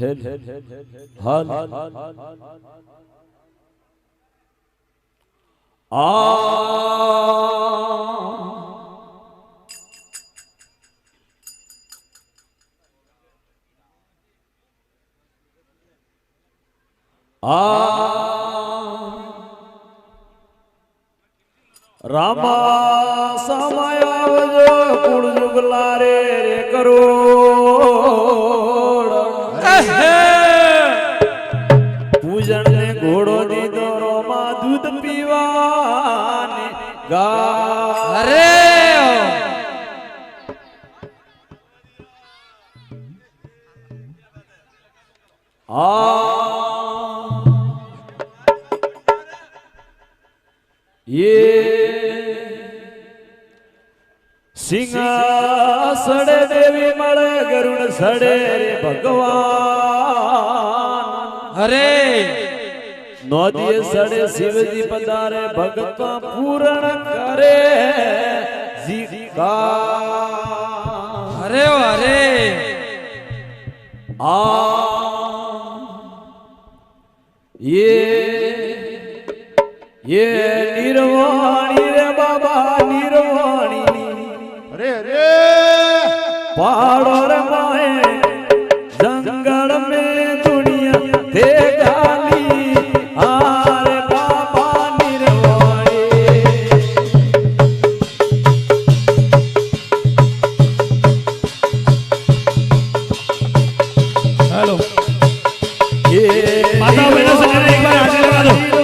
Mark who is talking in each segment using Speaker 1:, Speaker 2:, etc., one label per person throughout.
Speaker 1: હાલ રામા સમય આવજો કુળ જુગલા રે કરોડ પૂજન ને ઘોડો દીધો રોમાં દૂધ પીવાને ગા રે સિંહા સડે દેવી મળે ગરુડ સડે રે ભગવાન હરે નોદીએ સડે શિવજી પધારે ભગત પૂરણ કરે જીકા હરે હરે ये निर्वाणी रे बाबा निर्वाणी रे रे पहाड़ों रे माए जंगल में दुनिया दे गाली आरे बाबा निर्वाणी हेलो ये माता बहनों से एक बार हाथ लगा दो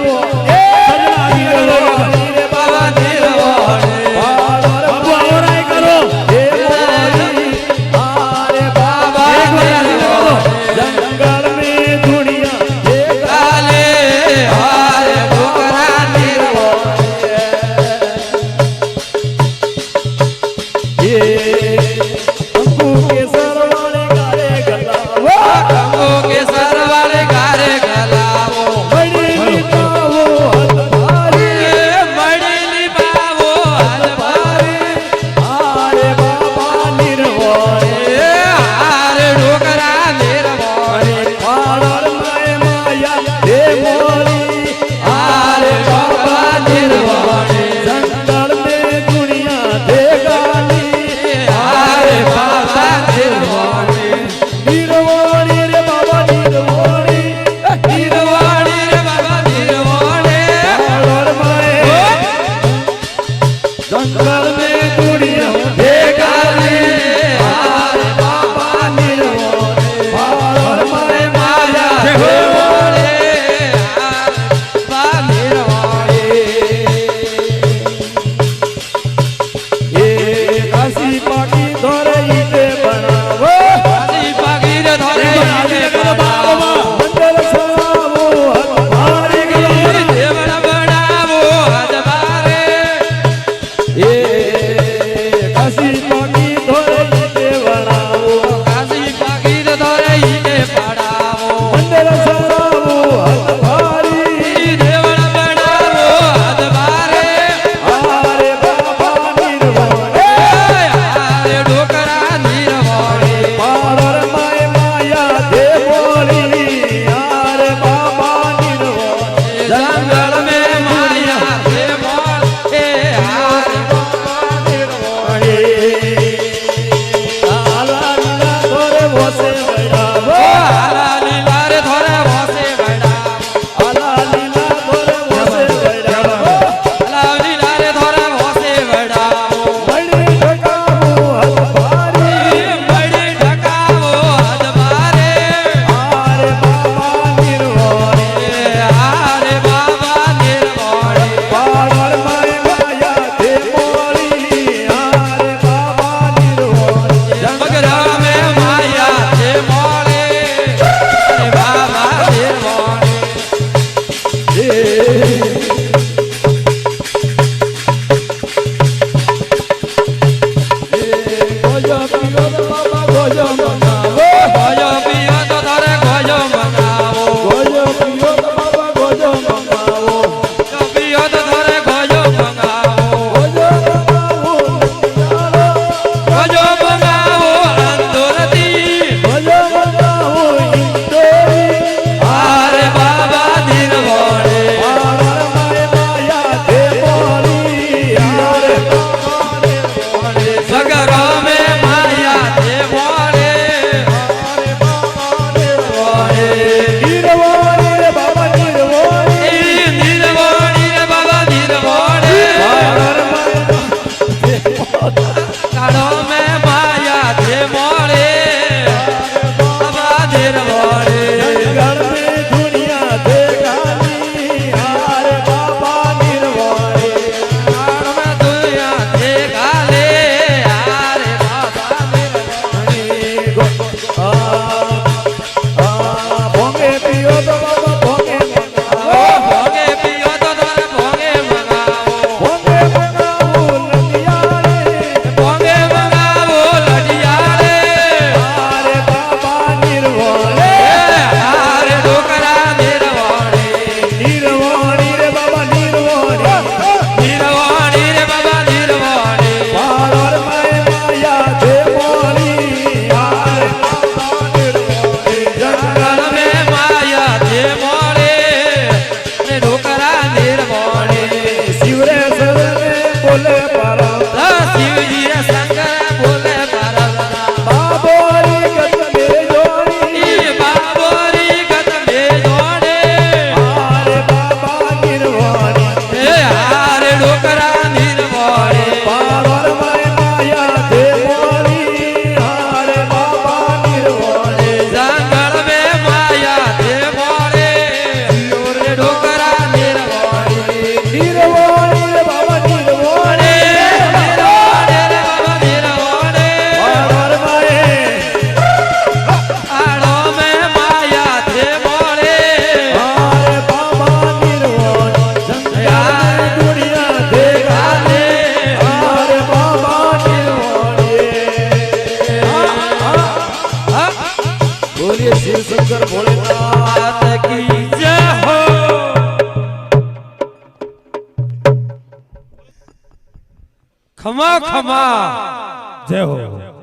Speaker 2: खमा खमा।
Speaker 3: जय हो।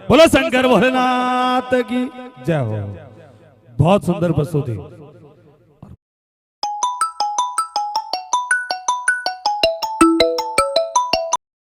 Speaker 3: बोलो शंकर भोलेनाथ की जय हो। बहुत सुंदर प्रस्तुति।